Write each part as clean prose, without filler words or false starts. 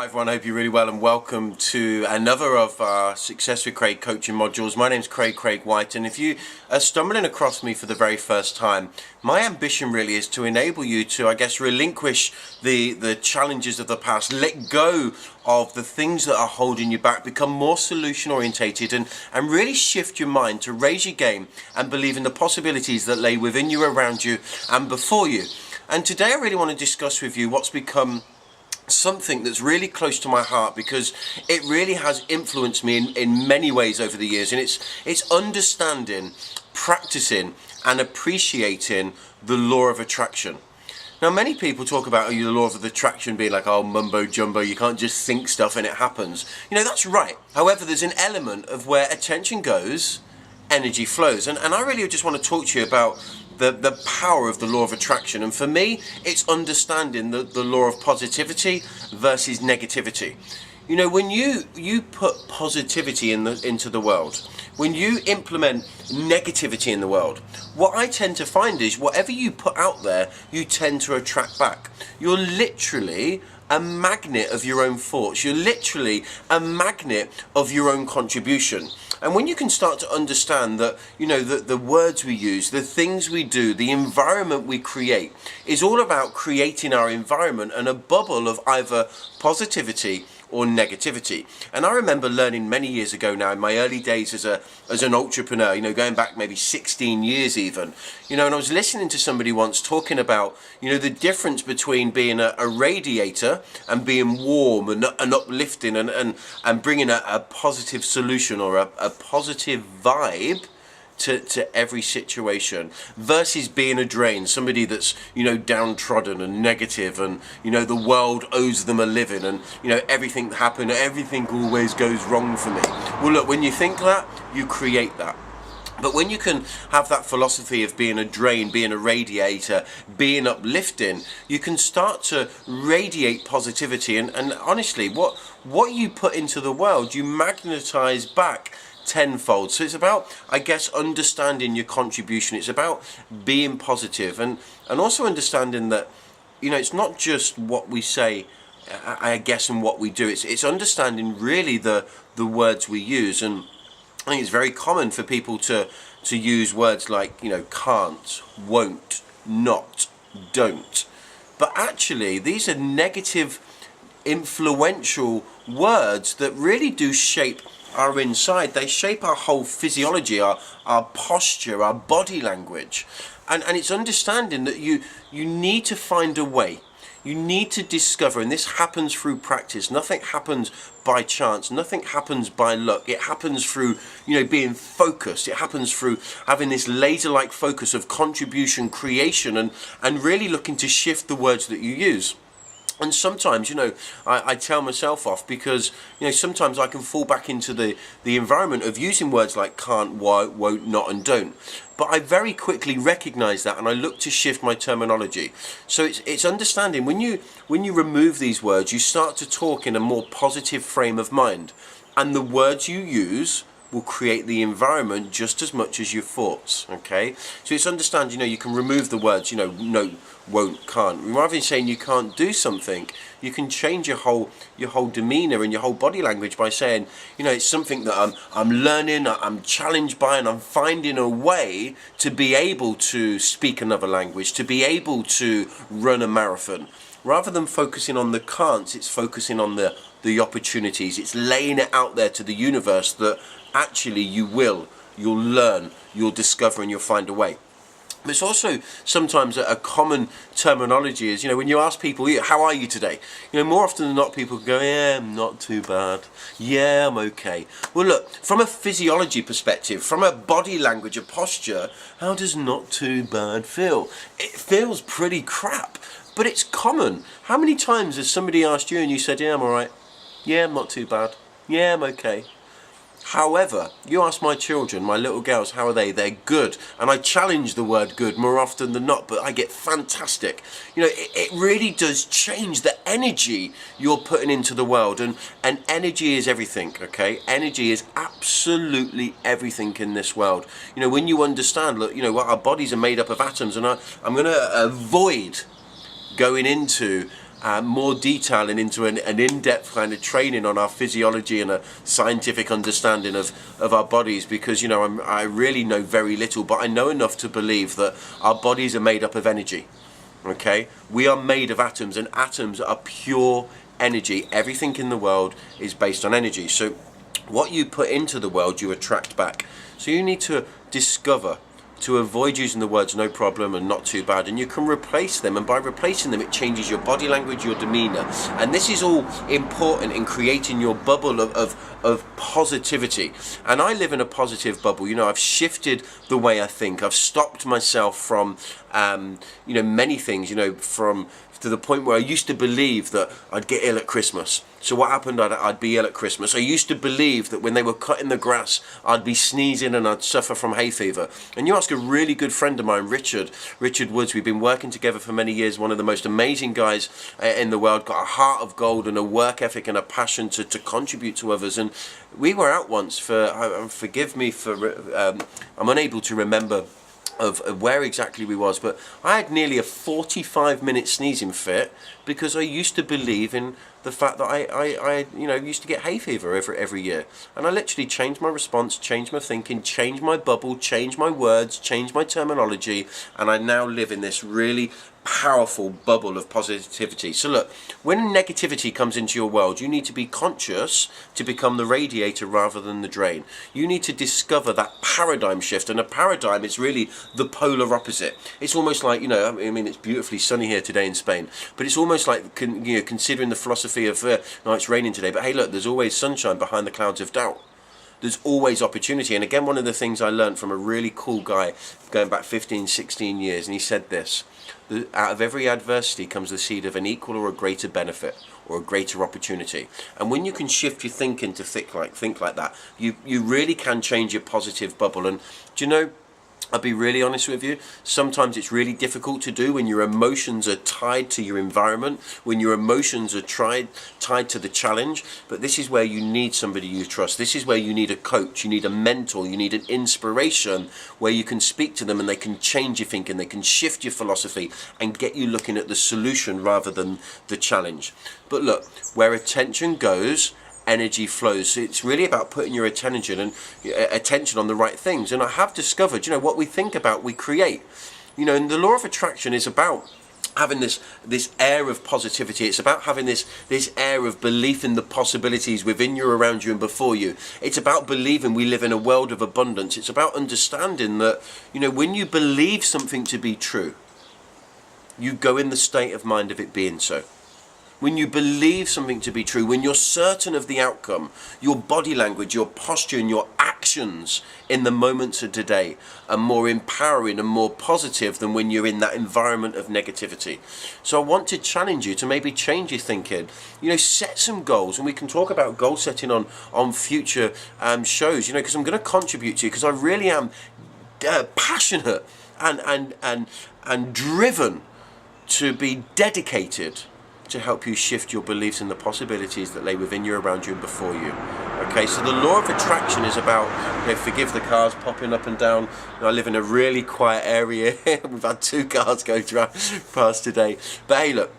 Hi everyone, I hope you're really well and welcome to another of our Success with Craig coaching modules. My name's Craig White, and if you are stumbling across me for the very first time, my ambition really is to enable you to, relinquish the challenges of the past, let go of the things that are holding you back, become more solution orientated and really shift your mind to raise your game and believe in the possibilities that lay within you, around you and before you. And today I really want to discuss with you what's become something that's really close to my heart, because it really has influenced me in many ways over the years, and it's understanding, practicing and appreciating the law of attraction. Now, many people talk about the law of attraction being like, oh, mumbo jumbo, you can't just think stuff and it happens. You know, that's right. However, there's an element of where attention goes, energy flows, and I really just want to talk to you about the power of the law of attraction. And for me, it's understanding the law of positivity versus negativity. You know, when you put positivity into the world, when you implement negativity in the world, what I tend to find is whatever you put out there, you tend to attract back. You're literally a magnet of your own thoughts. You're literally a magnet of your own contribution. And when you can start to understand that, you know, the words we use, the things we do, the environment we create is all about creating our environment and a bubble of either positivity or negativity. And I remember learning many years ago now, in my early days as an entrepreneur, you know, going back maybe 16 years even, you know, and I was listening to somebody once talking about, you know, the difference between being a radiator and being warm and uplifting and bringing a positive solution or a positive vibe to every situation, versus being a drain, somebody that's, you know, downtrodden and negative, and, you know, the world owes them a living, and, you know, everything happened, everything always goes wrong for me. Well, look, when you think that, you create that. But when you can have that philosophy of being a drain, being a radiator, being uplifting, you can start to radiate positivity. And honestly, what you put into the world, you magnetize back tenfold. So it's about, I guess, understanding your contribution. It's about being positive and also understanding that, you know, it's not just what we say, I guess, and what we do. It's understanding really the words we use. And I think it's very common for people to use words like, you know, can't, won't, not, don't. But actually, these are negative, influential words that really do shape our inside. They shape our whole physiology, our posture, our body language. And it's understanding that you need to find a way. You need to discover, and this happens through practice. Nothing happens by chance. Nothing happens by luck. It happens through, you know, being focused. It happens through having this laser-like focus of contribution, creation, and really looking to shift the words that you use. And sometimes, you know, I tell myself off because, you know, sometimes I can fall back into the environment of using words like can't, won't, not and don't. But I very quickly recognize that, and I look to shift my terminology. So it's understanding when you remove these words, you start to talk in a more positive frame of mind, and the words you use will create the environment just as much as your thoughts. Okay, so it's understand, you know, you can remove the words, you know, no, won't, can't. Rather than saying you can't do something, you can change your whole demeanor and your whole body language by saying, you know, it's something that I'm learning, I'm challenged by, and I'm finding a way to be able to speak another language, to be able to run a marathon. Rather than focusing on the can'ts, it's focusing on the opportunities. It's laying it out there to the universe that actually you'll learn, you'll discover, and you'll find a way. But it's also sometimes a common terminology is, you know, when you ask people, how are you today? You know, more often than not, people go, yeah, I'm not too bad. Yeah, I'm okay. Well, look, from a physiology perspective, from a body language, a posture, how does not too bad feel? It feels pretty crap, but it's common. How many times has somebody asked you and you said, yeah, I'm all right. Yeah, I'm not too bad. Yeah, I'm okay. However, you ask my children, my little girls, how are they? They're good. And I challenge the word good more often than not, but I get fantastic. You know, it really does change the energy you're putting into the world. And energy is everything, okay? Energy is absolutely everything in this world. You know, when you understand, look, you know, our bodies are made up of atoms, and I'm going to avoid going into more detail and into an in-depth kind of training on our physiology and a scientific understanding of our bodies, because I really know very little, but I know enough to believe that our bodies are made up of energy. Okay, we are made of atoms, and atoms are pure energy. Everything in the world is based on energy. So what you put into the world, you attract back. So you need to discover, to avoid using the words no problem and not too bad, and you can replace them, and by replacing them it changes your body language, your demeanor, and this is all important in creating your bubble of positivity. And I live in a positive bubble. I've shifted the way I think. I've stopped myself from many things, from to the point where I used to believe that I'd get ill at Christmas. So what happened? I'd be ill at Christmas. I used to believe that when they were cutting the grass, I'd be sneezing and I'd suffer from hay fever. And you ask a really good friend of mine, Richard Woods, we've been working together for many years, one of the most amazing guys in the world, got a heart of gold and a work ethic and a passion to contribute to others. And we were out once forgive me for, I'm unable to remember of where exactly we was, but I had nearly a 45-minute sneezing fit because I used to believe in the fact that I used to get hay fever every year. And I literally changed my response, changed my thinking, changed my bubble, changed my words, changed my terminology, and I now live in this really powerful bubble of positivity. So look, when negativity comes into your world, you need to be conscious to become the radiator rather than the drain. You need to discover that paradigm shift, and a paradigm is really the polar opposite. It's almost like, it's beautifully sunny here today in Spain, but it's almost like considering the philosophy of no, it's raining today, but hey look, there's always sunshine behind the clouds of doubt. There's always opportunity. And again, one of the things I learned from a really cool guy going back 15, 16 years, and he said this: out of every adversity comes the seed of an equal or a greater benefit or a greater opportunity. And when you can shift your thinking to think like that, you really can change your positive bubble. And do you know, I'll be really honest with you, sometimes it's really difficult to do when your emotions are tied to your environment, when your emotions are tied to the challenge. But this is where you need somebody you trust. This is where you need a coach, you need a mentor, you need an inspiration where you can speak to them and they can change your thinking, they can shift your philosophy and get you looking at the solution rather than the challenge. But look, where attention goes, energy flows. So it's really about putting your attention on the right things. And I have discovered, what we think about, we create. And the law of attraction is about having this air of positivity. It's about having this air of belief in the possibilities within you, around you, and before you. It's about believing we live in a world of abundance. It's about understanding that, when you believe something to be true, you go in the state of mind of it being so. When you believe something to be true, when you're certain of the outcome, your body language, your posture, and your actions in the moments of today are more empowering and more positive than when you're in that environment of negativity. So I want to challenge you to maybe change your thinking. Set some goals, and we can talk about goal setting on future shows. Because I'm going to contribute to you, because I really am passionate and driven to be dedicated to help you shift your beliefs and the possibilities that lay within you, around you, and before you. Okay, so the law of attraction is about, forgive the cars popping up and down. I live in a really quiet area. We've had 2 cars go past today. But hey, look,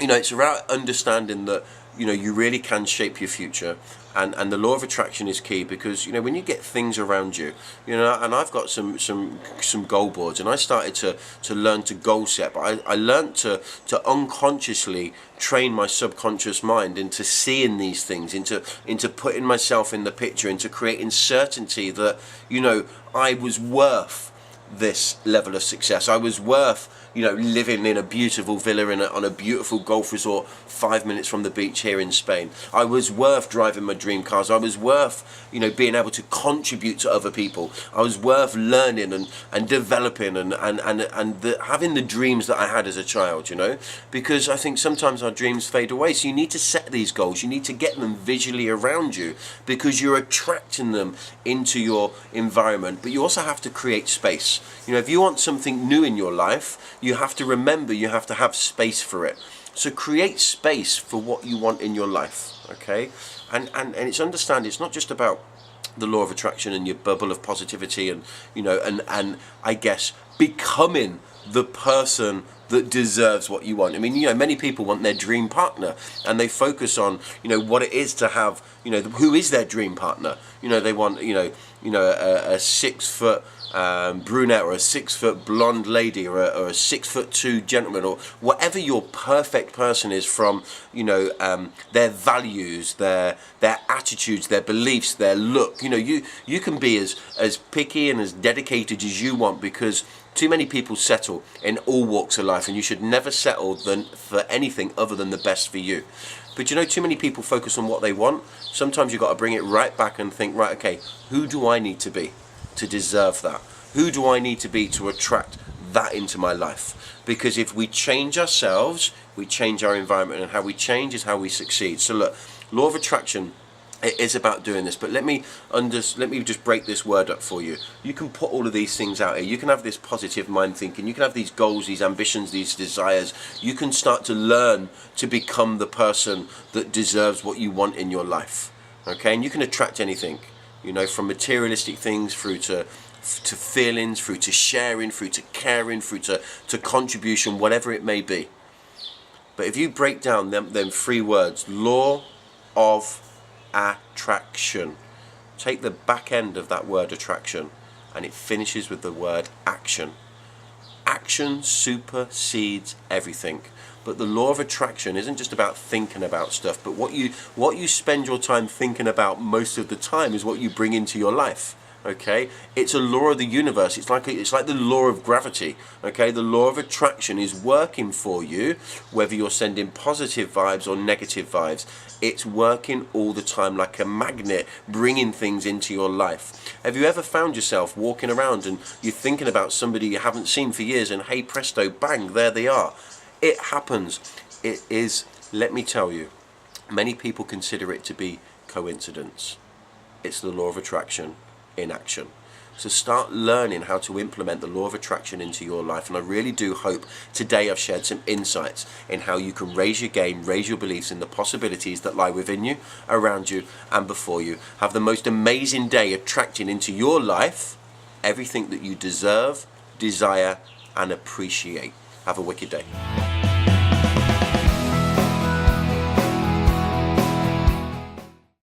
it's about understanding that, you really can shape your future. And the law of attraction is key, because when you get things around you, and I've got some goal boards, and I started to learn to goal set, but I learned to unconsciously train my subconscious mind into seeing these things, into putting myself in the picture, into creating certainty that I was worth this level of success. I was worth living in a beautiful villa on a beautiful golf resort 5 minutes from the beach here in Spain. I was worth driving my dream cars. I was worth being able to contribute to other people. I was worth learning and developing and having the dreams that I had as a child, because I think sometimes our dreams fade away. So you need to set these goals. You need to get them visually around you, because you're attracting them into your environment. But you also have to create space. If you want something new in your life, you have to remember you have to have space for it. So create space for what you want in your life, okay? And it's understand it's not just about the law of attraction and your bubble of positivity and I guess becoming the person that deserves what you want. I mean, many people want their dream partner, and they focus on, what it is to have, who is their dream partner. They want, a 6 foot brunette, or a 6 foot blonde lady, or a 6'2" gentleman, or whatever your perfect person is, from their values, their attitudes, their beliefs, their look. You can be as picky and as dedicated as you want, because too many people settle in all walks of life, and you should never settle for anything other than the best for you. But too many people focus on what they want. Sometimes you've got to bring it right back and think, right, okay, who do I need to be to deserve that? Who do I need to be to attract that into my life? Because if we change ourselves, we change our environment, and how we change is how we succeed. So look, law of attraction, it is about doing this, but let me just break this word up for you. You can put all of these things out here. You can have this positive mind thinking. You can have these goals, these ambitions, these desires. You can start to learn to become the person that deserves what you want in your life. Okay, and you can attract anything, from materialistic things through to feelings, through to sharing, through to caring, through to contribution, whatever it may be. But if you break down them 3 words, law of attraction, take the back end of that word attraction, and it finishes with the word action. Action supersedes everything. But the law of attraction isn't just about thinking about stuff, but what you spend your time thinking about most of the time is what you bring into your life. Okay, it's a law of the universe. It's like the law of gravity. Okay, the law of attraction is working for you, whether you're sending positive vibes or negative vibes. It's working all the time like a magnet, bringing things into your life. Have you ever found yourself walking around and you're thinking about somebody you haven't seen for years, and hey presto, bang, there they are? It happens. It is, let me tell you, many people consider it to be coincidence. It's the law of attraction in action. So start learning how to implement the law of attraction into your life, and I really do hope today I've shared some insights in how you can raise your game, raise your beliefs in the possibilities that lie within you, around you, and before you. Have the most amazing day attracting into your life everything that you deserve, desire, and appreciate. Have a wicked day.